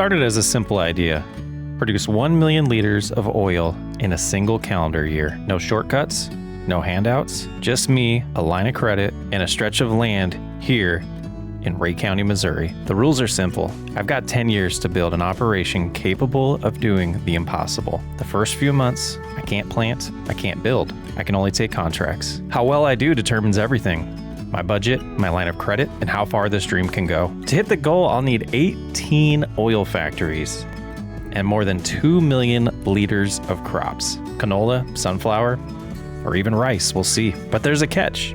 started as a simple idea. Produce 1 million liters of oil in a single calendar year. No shortcuts, no handouts, just me, a line of credit, and a stretch of land here in Ray County, Missouri. The rules are simple. I've got 10 years to build an operation capable of doing the impossible. The first few months, I can't plant, I can't build. I can only take contracts. How well I do determines everything. My budget, my line of credit, and how far this dream can go. To hit the goal, I'll need 18 oil factories and more than 2 million liters of crops. Canola, sunflower, or even rice, we'll see. But there's a catch.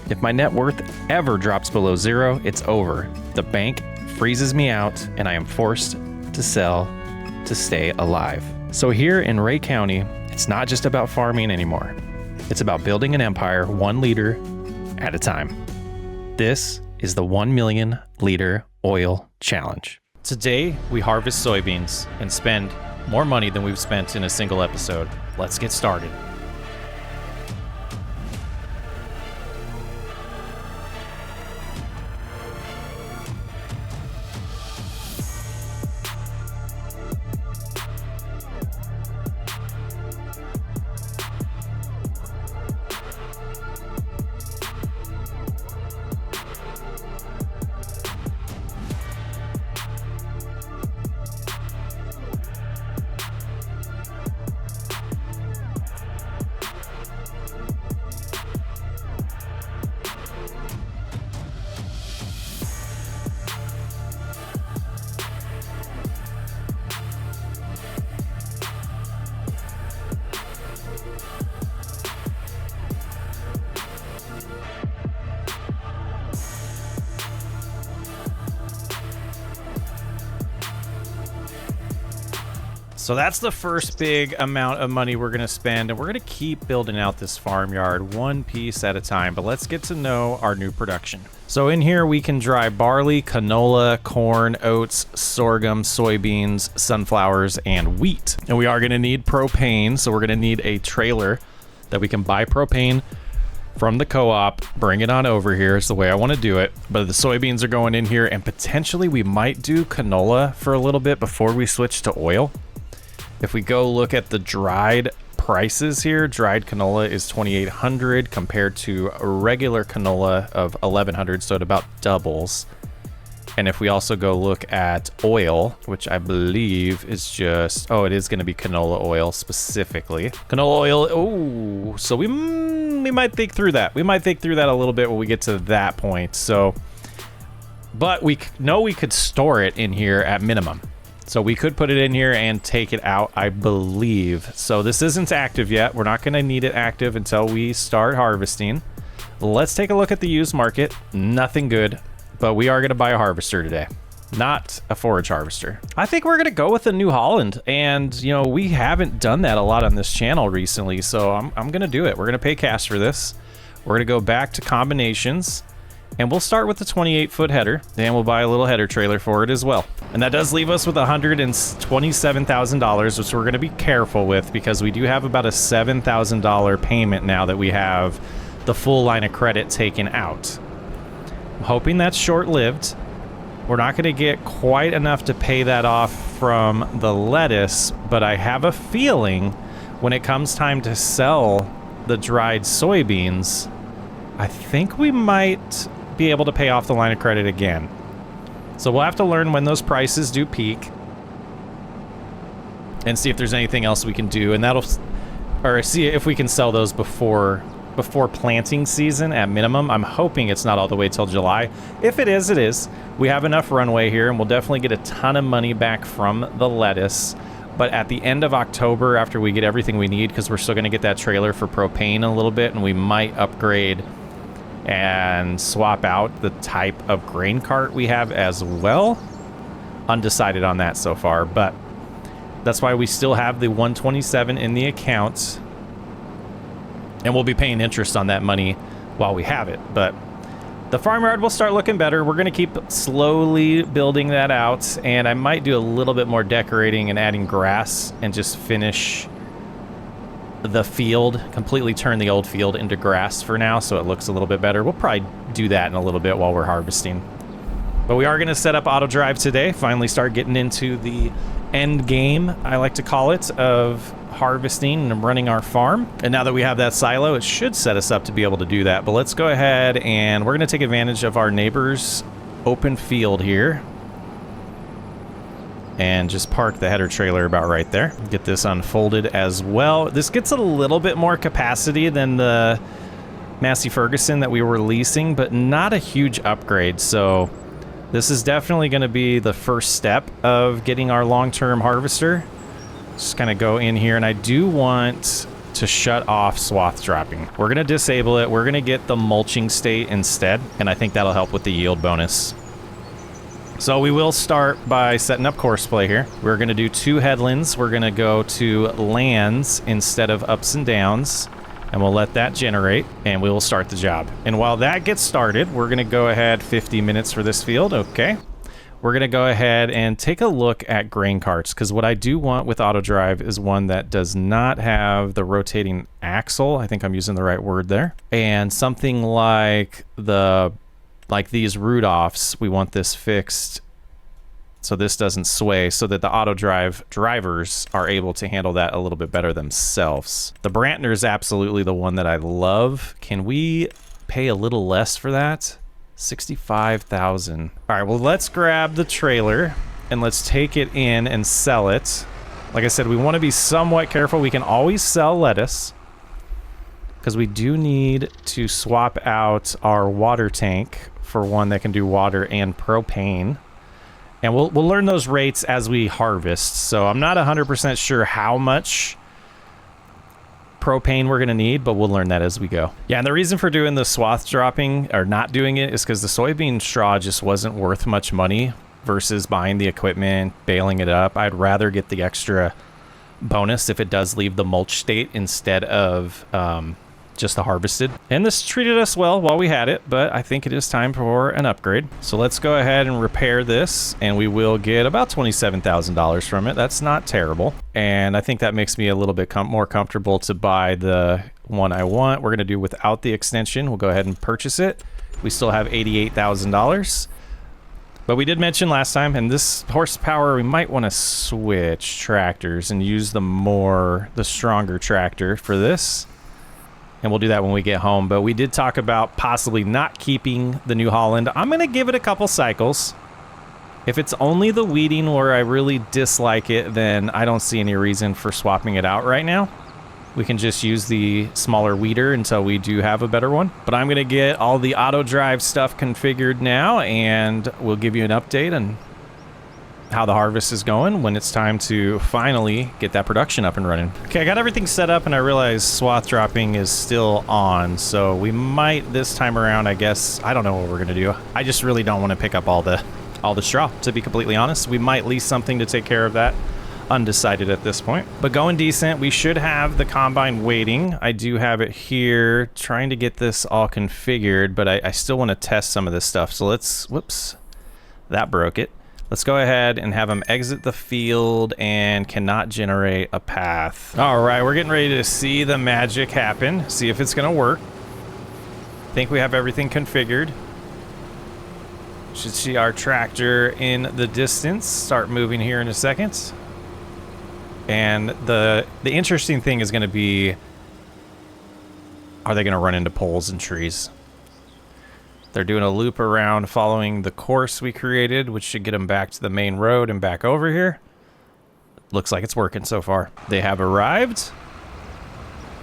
If my net worth ever drops below zero, it's over. The bank freezes me out and I am forced to sell to stay alive. So here in Ray County, it's not just about farming anymore. It's about building an empire 1 liter at a time. This is the 1 million liter oil challenge. Today, we harvest soybeans and spend more money than we've spent in a single episode. Let's get started. So that's the first big amount of money we're going to spend, and we're going to keep building out this farmyard one piece at a time, but let's get to know our new production. So in here we can dry barley, canola, corn, oats, sorghum, soybeans, sunflowers, and wheat. And we are going to need propane, so we're going to need a trailer that we can buy propane from the co-op, bring it on over here. It's the way I want to do it. But the soybeans are going in here, and potentially we might do canola for a little bit before we switch to oil. If we go look at the dried prices here, dried canola is $2,800 compared to a regular canola of $1,100, so it about doubles. And if we also go look at oil, which I believe is just, it is going to be canola oil specifically. Canola oil, so we might think through that. We might think through that a little bit when we get to that point. So, but we know we could store it in here at minimum. So we could put it in here and take it out, I believe. So this isn't active yet. We're not going to need it active until we start harvesting. Let's take a look at the used market. Nothing good, but we are going to buy a harvester today, not a forage harvester. I think we're going to go with a New Holland. And, we haven't done that a lot on this channel recently. So I'm going to do it. We're going to pay cash for this. We're going to go back to combinations. And we'll start with the 28-foot header, and we'll buy a little header trailer for it as well. And that does leave us with $127,000, which we're going to be careful with because we do have about a $7,000 payment now that we have the full line of credit taken out. I'm hoping that's short-lived. We're not going to get quite enough to pay that off from the lettuce, but I have a feeling when it comes time to sell the dried soybeans, I think we might be able to pay off the line of credit again. So we'll have to learn when those prices do peak and see if there's anything else we can do, and see if we can sell those before planting season at minimum. I'm hoping it's not all the way till July. If it is, it is. We have enough runway here, and we'll definitely get a ton of money back from the lettuce. But at the end of October, after we get everything we need, because we're still going to get that trailer for propane a little bit, and we might upgrade and swap out the type of grain cart we have as well. Undecided on that so far, but that's why we still have the 127 in the account, and we'll be paying interest on that money while we have it. But the farmyard will start looking better. We're going to keep slowly building that out, and I might do a little bit more decorating and adding grass and just finish the field, completely turn the old field into grass for now so it looks a little bit better. We'll probably do that in a little bit while we're harvesting. But we are going to set up auto drive today, finally start getting into the end game, I like to call it, of harvesting and running our farm. And now that we have that silo, it should set us up to be able to do that. But let's go ahead and we're going to take advantage of our neighbor's open field here and just park the header trailer about right there. Get this unfolded as well. This gets a little bit more capacity than the Massey Ferguson that we were leasing, but not a huge upgrade. So this is definitely going to be the first step of getting our long-term harvester. Just kind of go in here, and I do want to shut off swath dropping. We're going to disable it. We're going to get the mulching state instead, and I think that'll help with the yield bonus. So we will start by setting up course play here. We're going to do 2 headlands. We're going to go to lands instead of ups and downs, and we'll let that generate, and we will start the job. And while that gets started, we're going to go ahead 50 minutes for this field. Okay. We're going to go ahead and take a look at grain carts, because what I do want with auto drive is one that does not have the rotating axle. I think I'm using the right word there. And something like these root offs, we want this fixed so this doesn't sway, so that the auto drive drivers are able to handle that a little bit better themselves. The Brantner is absolutely the one that I love. Can we pay a little less for that? 65,000. All right, well, let's grab the trailer and let's take it in and sell it. Like I said, we want to be somewhat careful. We can always sell lettuce because we do need to swap out our water tank for one that can do water and propane. And we'll learn those rates as we harvest. So I'm not 100% sure how much propane we're going to need, but we'll learn that as we go. Yeah, and the reason for doing the swath dropping or not doing it is because the soybean straw just wasn't worth much money versus buying the equipment, baling it up. I'd rather get the extra bonus if it does leave the mulch state instead of just the harvested. And this treated us well while we had it, but I think it is time for an upgrade. So let's go ahead and repair this, and we will get about $27,000 from it. That's not terrible. And I think that makes me a little bit more comfortable to buy the one I want. We're going to do without the extension. We'll go ahead and purchase it. We still have $88,000. But we did mention last time, and this horsepower, we might want to switch tractors and use the stronger tractor for this. And we'll do that when we get home. But we did talk about possibly not keeping the New Holland. I'm going to give it a couple cycles. If it's only the weeding where I really dislike it, then I don't see any reason for swapping it out right now. We can just use the smaller weeder until we do have a better one. But I'm going to get all the auto drive stuff configured now, and we'll give you an update on how the harvest is going when it's time to finally get that production up and running. Okay, I got everything set up, and I realize swath dropping is still on, so we might this time around, I guess. I don't know what we're gonna do. I just really don't want to pick up all the straw, to be completely honest. We might lease something to take care of that. Undecided at this point, but going decent. We should have the combine waiting. I do have it here, trying to get this all configured, but I still want to test some of this stuff. So let's, whoops, that broke it. Let's go ahead and have them exit the field and cannot generate a path. All right, we're getting ready to see the magic happen. See if it's gonna work. I think we have everything configured. Should see our tractor in the distance start moving here in a second. And the interesting thing is gonna be, are they gonna run into poles and trees? They're doing a loop around following the course we created, which should get them back to the main road and back over here. Looks like it's working so far. They have arrived.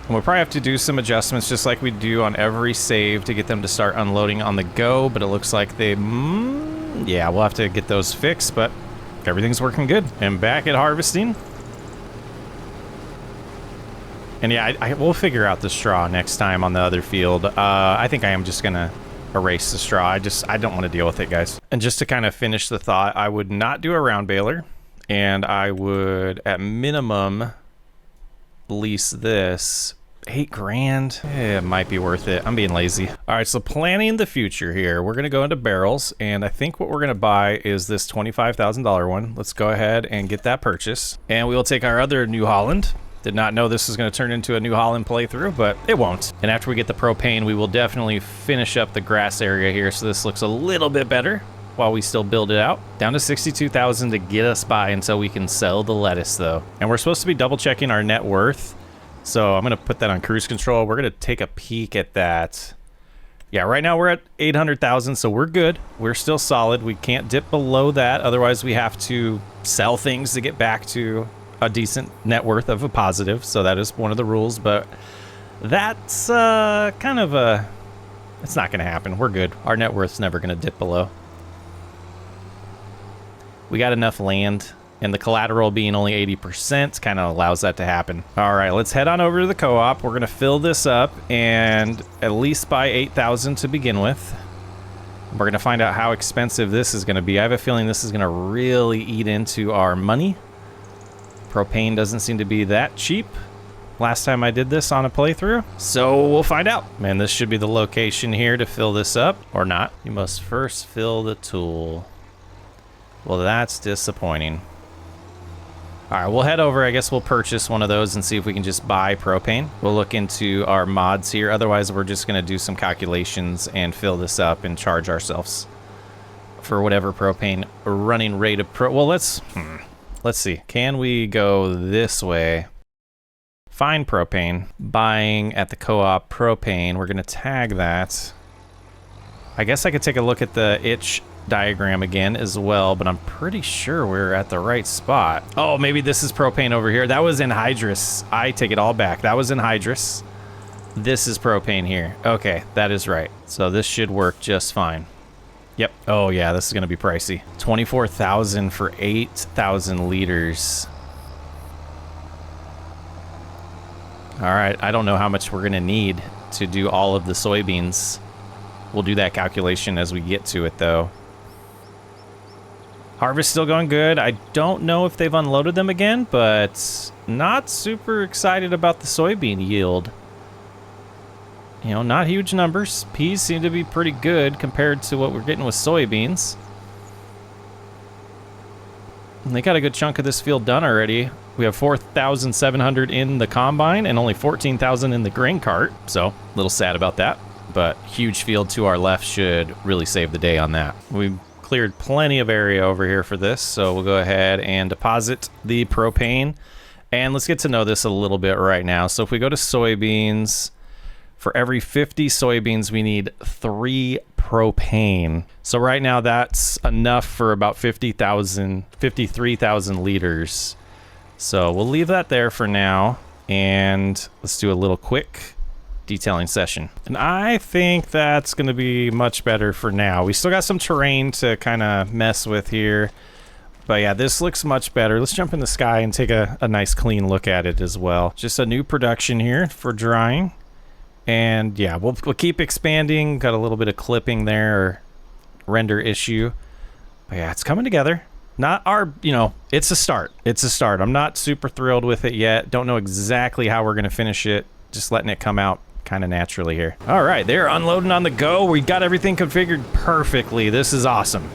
And we'll probably have to do some adjustments just like we do on every save to get them to start unloading on the go, but it looks like they, yeah, we'll have to get those fixed, but everything's working good. And back at harvesting. And yeah, we'll figure out the straw next time on the other field. I think I am just gonna erase the straw. I don't want to deal with it, guys. And just to kind of finish the thought, I would not do a round baler, and I would at minimum lease this. 8 grand. It might be worth it. I'm being lazy. All right, so planning the future here. We're gonna go into barrels, and I think what we're gonna buy is this $25,000 one. Let's go ahead and get that purchase, and we will take our other New Holland. Did not know this was going to turn into a New Holland playthrough, but it won't. And after we get the propane, we will definitely finish up the grass area here, so this looks a little bit better. while we still build it out. Down to 62,000 to get us by until we can sell the lettuce though. And we're supposed to be double checking our net worth. So I'm going to put that on cruise control. We're going to take a peek at that. Yeah, right now we're at 800,000, so we're good. We're still solid. We can't dip below that. Otherwise, we have to sell things to get back to a decent net worth of a positive. So that is one of the rules, but that's kind of a... It's not going to happen. We're good. Our net worth's never going to dip below. We got enough land, and the collateral being only 80% kind of allows that to happen. All right, let's head on over to the co-op. We're going to fill this up and at least buy 8,000 to begin with. We're going to find out how expensive this is going to be. I have a feeling this is going to really eat into our money. Propane doesn't seem to be that cheap. Last time I did this on a playthrough, so we'll find out. Man, this should be the location here to fill this up, or not. You must first fill the tool. Well, that's disappointing. All right, we'll head over. I guess we'll purchase one of those and see if we can just buy propane. We'll look into our mods here. Otherwise, we're just going to do some calculations and fill this up and charge ourselves for whatever propane running rate of well, let's see. Can we go this way? Find propane. Buying at the co-op propane. We're going to tag that. I guess I could take a look at the itch diagram again as well, but I'm pretty sure we're at the right spot. Oh, maybe this is propane over here. That was in Hydrus. I take it all back. That was in Hydrus. This is propane here. Okay, that is right. So this should work just fine. Yep. Oh yeah, this is going to be pricey. 24,000 for 8,000 liters. All right, I don't know how much we're going to need to do all of the soybeans. We'll do that calculation as we get to it, though. Harvest still going good. I don't know if they've unloaded them again, but not super excited about the soybean yield. You know, not huge numbers. Peas seem to be pretty good compared to what we're getting with soybeans. And they got a good chunk of this field done already. We have 4,700 in the combine and only 14,000 in the grain cart. So, a little sad about that. But huge field to our left should really save the day on that. We've cleared plenty of area over here for this. So, we'll go ahead and deposit the propane. And let's get to know this a little bit right now. So, if we go to soybeans, for every 50 soybeans, we need 3 propane. So right now that's enough for about 53,000 liters. So we'll leave that there for now. And let's do a little quick detailing session. And I think that's going to be much better for now. We still got some terrain to kind of mess with here. But yeah, this looks much better. Let's jump in the sky and take a nice clean look at it as well. Just a new production here for drying. And yeah, we'll keep expanding. Got a little bit of clipping there, or render issue. But yeah, it's coming together. Not our, you know, it's a start. It's a start. I'm not super thrilled with it yet. Don't know exactly how we're going to finish it. Just letting it come out kind of naturally here. All right, they're unloading on the go. We got everything configured perfectly. This is awesome.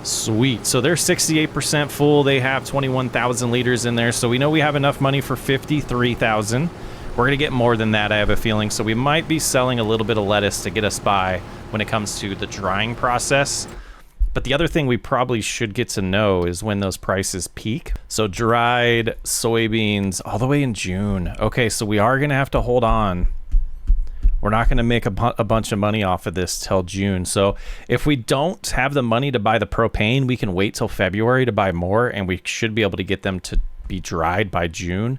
Sweet. So they're 68% full. They have 21,000 liters in there. So we know we have enough money for 53,000. We're going to get more than that, I have a feeling. So we might be selling a little bit of lettuce to get us by when it comes to the drying process. But the other thing we probably should get to know is when those prices peak. So dried soybeans all the way in June. Okay, so we are going to have to hold on. We're not going to make a bunch of money off of this till June. So if we don't have the money to buy the propane, we can wait till February to buy more, and we should be able to get them to be dried by June.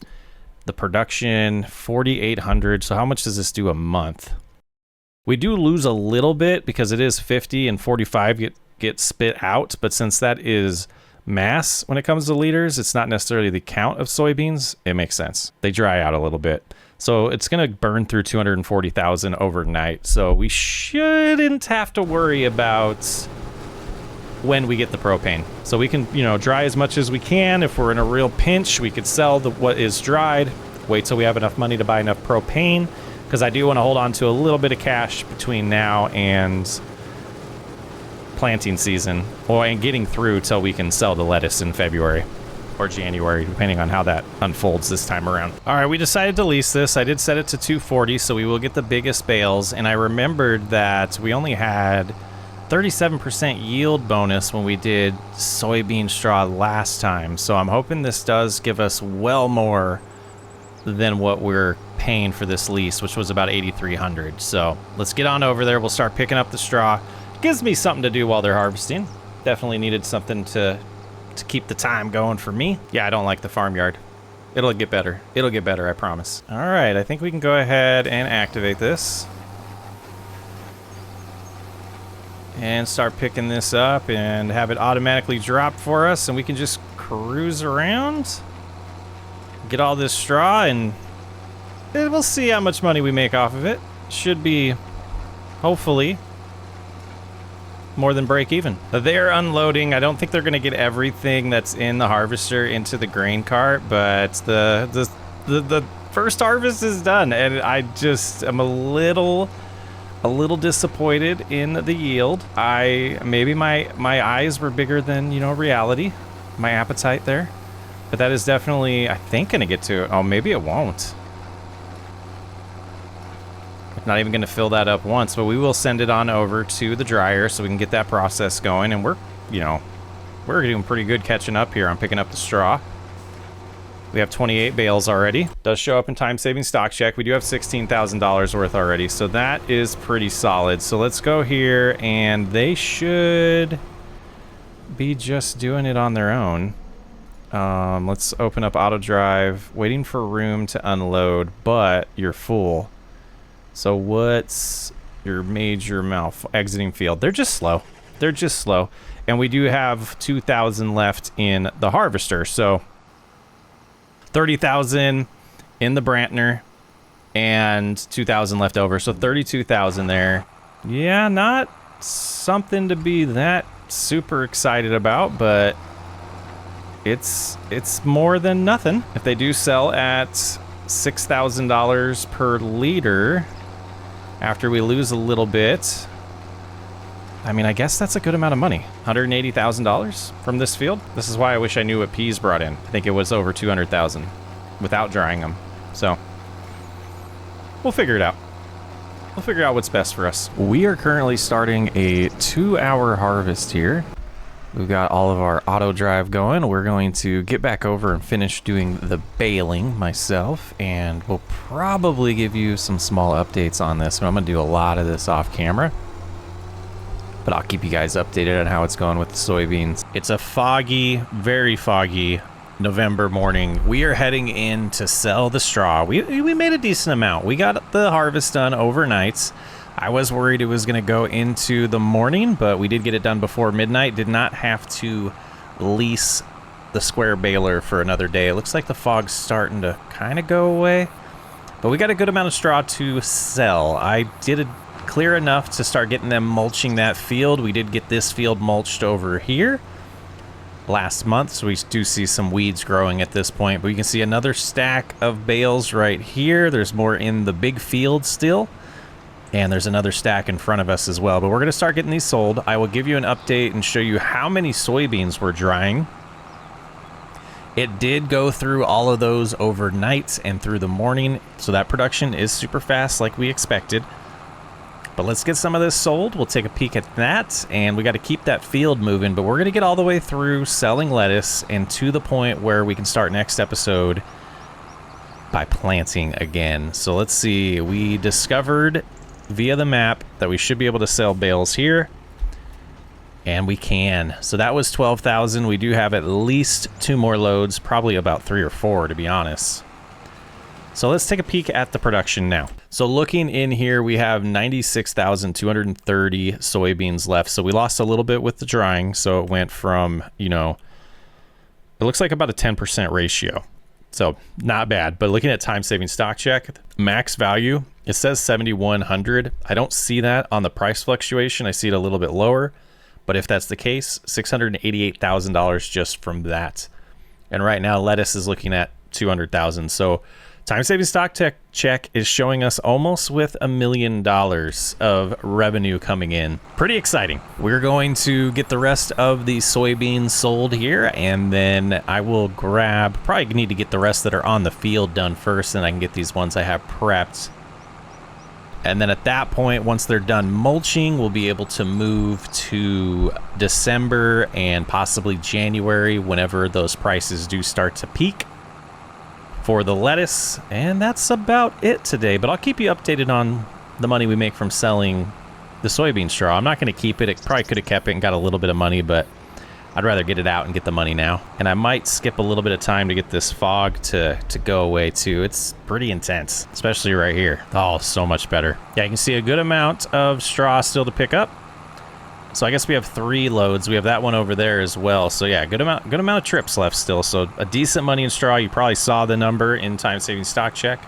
The production, 4,800. So how much does this do a month? We do lose a little bit because it is 50 and 45 get spit out. But since that is mass when it comes to liters, it's not necessarily the count of soybeans. It makes sense. They dry out a little bit. So it's going to burn through 240,000 overnight. So we shouldn't have to worry about when we get the propane. So we can, you know, dry as much as we can. If we're in a real pinch, we could sell what is dried, wait till we have enough money to buy enough propane, because I do want to hold on to a little bit of cash between now and planting season, and getting through till we can sell the lettuce in February or January, depending on how that unfolds this time around. All right, we decided to lease this. I did set it to 240, so we will get the biggest bales, and I remembered that we only had 37% yield bonus when we did soybean straw last time. So I'm hoping this does give us well more than what we're paying for this lease, which was about $8,300. So let's get on over there. We'll start picking up the straw. Gives me something to do while they're harvesting. Definitely needed something to keep the time going for me. Yeah, I don't like the farmyard. It'll get better. It'll get better, I promise. All right, I think we can go ahead and activate this. And start picking this up and have it automatically drop for us, and we can just cruise around, get all this straw, and we'll see how much money we make off of it. Should be, hopefully, more than break even. They're unloading. I don't think they're gonna get everything that's in the harvester into the grain cart, but the first harvest is done, and I just am a little disappointed in the yield. Maybe my eyes were bigger than, you know, reality, my appetite there, but that is definitely, I think, gonna get to it. Oh, maybe it won't. Not even gonna fill that up once, but we will send it on over to the dryer so we can get that process going. And we're doing pretty good catching up here on picking up the straw. We have 28 bales already. Does show up in time-saving stock check. We do have $16,000 worth already, so that is pretty solid. So let's go here, and they should be just doing it on their own. Let's open up auto drive, waiting for room to unload, but you're full. So what's your major exiting field? They're just slow. They're just slow. And we do have 2,000 left in the harvester, so 30,000 in the Brantner and 2,000 left over, so 32,000 there. Yeah, not something to be that super excited about, but it's more than nothing. If they do sell at $6,000 per liter after we lose a little bit, I mean, I guess that's a good amount of money. $180,000 from this field. This is why I wish I knew what peas brought in. I think it was over 200,000 without drying them. So we'll figure it out. We'll figure out what's best for us. We are currently starting a 2-hour harvest here. We've got all of our auto drive going. We're going to get back over and finish doing the baling myself, and we'll probably give you some small updates on this. I'm gonna do a lot of this off camera, but I'll keep you guys updated on how it's going with the soybeans. It's a foggy, very foggy November morning. We are heading in to sell the straw. We made a decent amount. We got the harvest done overnight. I was worried it was going to go into the morning, but we did get it done before midnight. Did not have to lease the square baler for another day. It looks like the fog's starting to kind of go away, but we got a good amount of straw to sell. I did clear enough to start getting them mulching that field. We did get this field mulched over here last month, so we do see some weeds growing at this point, but you can see another stack of bales right here. There's more in the big field still, and there's another stack in front of us as well, but we're going to start getting these sold. I will give you an update and show you how many soybeans we're drying. It did go through all of those overnight and through the morning, so that production is super fast like we expected. But let's get some of this sold. We'll take a peek at that, and we got to keep that field moving, but we're going to get all the way through selling lettuce and to the point where we can start next episode by planting again. So let's see. We discovered via the map that we should be able to sell bales here, and we can. So that was 12,000. We do have at least 2 more loads, probably about 3 or 4 to be honest. So let's take a peek at the production now. So looking in here, we have 96,230 soybeans left. So we lost a little bit with the drying. So it went from, you know, it looks like about a 10% ratio. So not bad, but looking at time-saving stock check, max value, it says 7,100. I don't see that on the price fluctuation. I see it a little bit lower, but if that's the case, $688,000 just from that. And right now lettuce is looking at 200,000. So time-saving stock check is showing us almost with $1 million of revenue coming in. Pretty exciting. We're going to get the rest of the soybeans sold here, and then I will probably need to get the rest that are on the field done first, and I can get these ones I have prepped And then at that point, once they're done mulching, we'll be able to move to December and possibly January whenever those prices do start to peak for the lettuce. And that's about it today, but I'll keep you updated on the money we make from selling the soybean straw. I'm not going to keep it. It probably could have kept it and got a little bit of money, but I'd rather get it out and get the money now. And I might skip a little bit of time to get this fog to go away too. It's pretty intense, especially right here. Oh, so much better. Yeah, you can see a good amount of straw still to pick up. So I guess we have 3 loads. We have that one over there as well. So yeah, good amount of trips left still. So a decent money in straw. You probably saw the number in time saving stock check.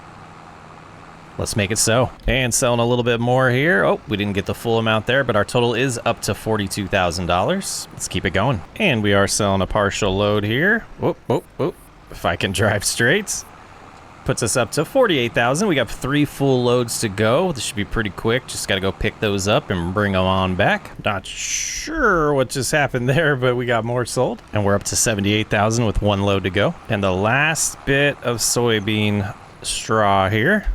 Let's make it so. And selling a little bit more here. Oh, we didn't get the full amount there, but our total is up to $42,000. Let's keep it going. And we are selling a partial load here. Whoop, whoop, whoop. If I can drive straight. Puts us up to $48,000. We got 3 full loads to go. This should be pretty quick. Just got to go pick those up and bring them on back. Not sure what just happened there, but we got more sold. And we're up to $78,000 with 1 load to go. And the last bit of soybean straw here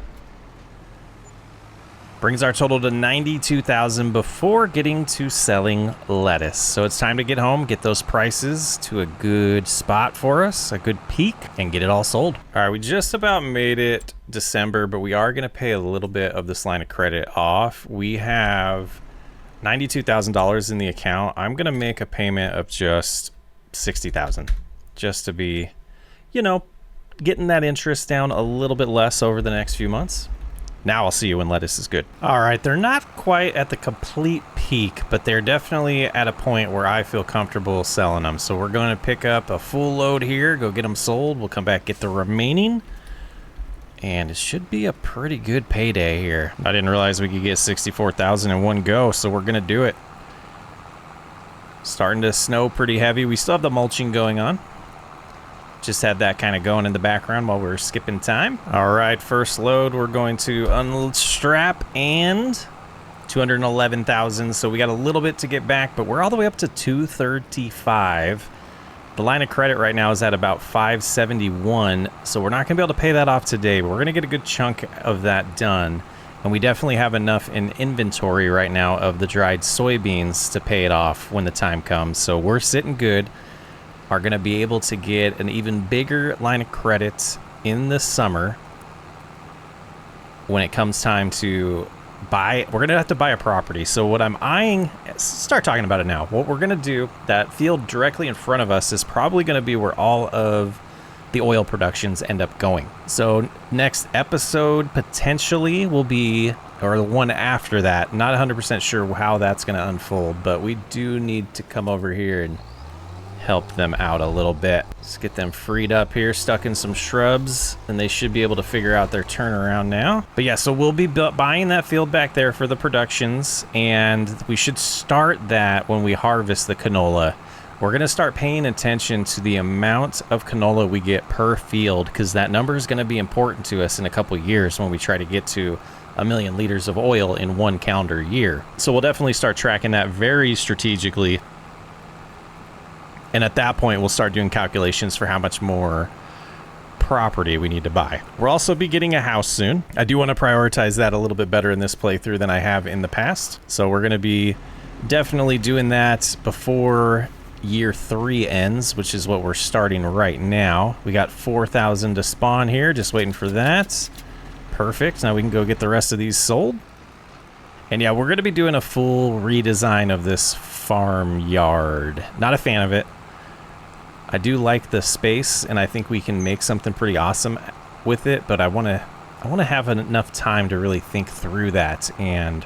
brings our total to $92,000 before getting to selling lettuce. So it's time to get home, get those prices to a good spot for us, a good peak, and get it all sold. All right, we just about made it December, but we are gonna pay a little bit of this line of credit off. We have $92,000 in the account. I'm gonna make a payment of just $60,000, just to be, you know, getting that interest down a little bit less over the next few months. Now I'll see you when lettuce is good. All right, they're not quite at the complete peak, but they're definitely at a point where I feel comfortable selling them. So we're going to pick up a full load here, go get them sold. We'll come back, get the remaining, and it should be a pretty good payday here. I didn't realize we could get 64,000 in one go, so we're going to do it. Starting to snow pretty heavy. We still have the mulching going on. Just had that kind of going in the background while we were skipping time. All right, first load, we're going to unstrap and 211,000. So we got a little bit to get back, but we're all the way up to 235. The line of credit right now is at about 571. So we're not gonna be able to pay that off today, but we're gonna get a good chunk of that done. And we definitely have enough in inventory right now of the dried soybeans to pay it off when the time comes. So we're sitting good. Are going to be able to get an even bigger line of credit in the summer when it comes time to buy. We're going to have to buy a property. So what I'm eyeing, start talking about it now. What we're going to do, that field directly in front of us is probably going to be where all of the oil productions end up going. So next episode potentially will be, or the one after that, not 100% sure how that's going to unfold, but we do need to come over here and help them out a little bit. Let's get them freed up here, stuck in some shrubs, and they should be able to figure out their turnaround now. But yeah, so we'll be buying that field back there for the productions, and we should start that when we harvest the canola. We're going to start paying attention to the amount of canola we get per field, because that number is going to be important to us in a couple years when we try to get to 1 million liters of oil in one calendar year. So we'll definitely start tracking that very strategically. And at that point, we'll start doing calculations for how much more property we need to buy. We'll also be getting a house soon. I do want to prioritize that a little bit better in this playthrough than I have in the past. So we're going to be definitely doing that before year 3 ends, which is what we're starting right now. We got 4,000 to spawn here, just waiting for that. Perfect. Now we can go get the rest of these sold. And yeah, we're going to be doing a full redesign of this farmyard. Not a fan of it. I do like the space, and I think we can make something pretty awesome with it, but I want to have enough time to really think through that and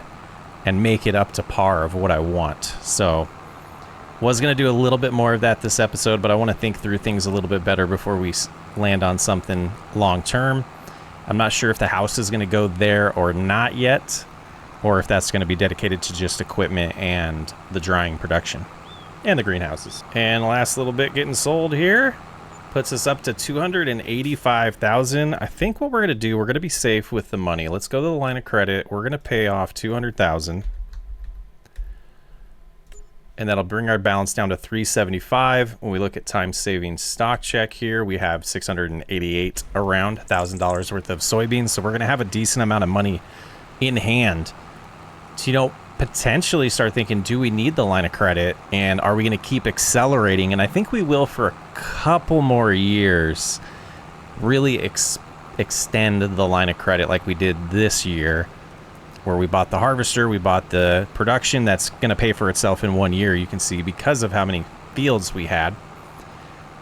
make it up to par of what I want. So was going to do a little bit more of that this episode, but I want to think through things a little bit better before we land on something long term. I'm not sure if the house is going to go there or not yet, or if that's going to be dedicated to just equipment and the drying production and the greenhouses. And last little bit getting sold here puts us up to 285,000. I think what we're going to do, we're going to be safe with the money. Let's go to the line of credit. We're going to pay off 200,000. And that'll bring our balance down to 375. When we look at time saving stock check here, we have 688 around $1,000 worth of soybeans. So we're going to have a decent amount of money in hand to, potentially start thinking, do we need the line of credit, and are we going to keep accelerating? And I think we will for a couple more years, really extend the line of credit like we did this year, where we bought the harvester, we bought the production that's going to pay for itself in 1 year, you can see, because of how many fields we had.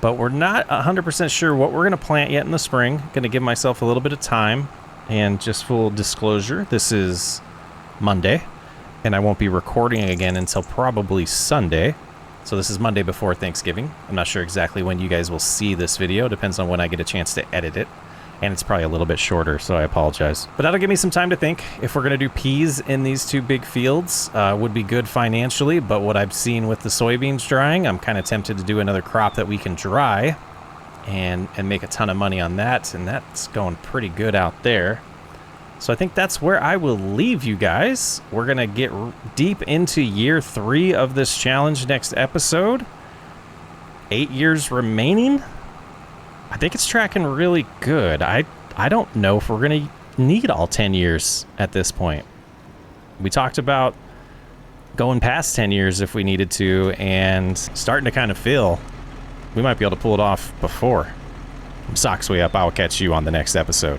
But we're not 100% sure what we're going to plant yet in the spring. Going to give myself a little bit of time. And just full disclosure, this is Monday, and I won't be recording again until probably Sunday. So this is Monday before Thanksgiving. I'm not sure exactly when you guys will see this video. Depends on when I get a chance to edit it. And it's probably a little bit shorter, so I apologize. But that'll give me some time to think. If we're going to do peas in these two big fields, would be good financially. But what I've seen with the soybeans drying, I'm kind of tempted to do another crop that we can dry and make a ton of money on that. And that's going pretty good out there. So I think that's where I will leave you guys. We're going to get deep into year 3 of this challenge next episode. 8 years remaining. I think it's tracking really good. I don't know if we're going to need all 10 years at this point. We talked about going past 10 years if we needed to, and starting to kind of feel we might be able to pull it off before. Socks way up. I'll catch you on the next episode.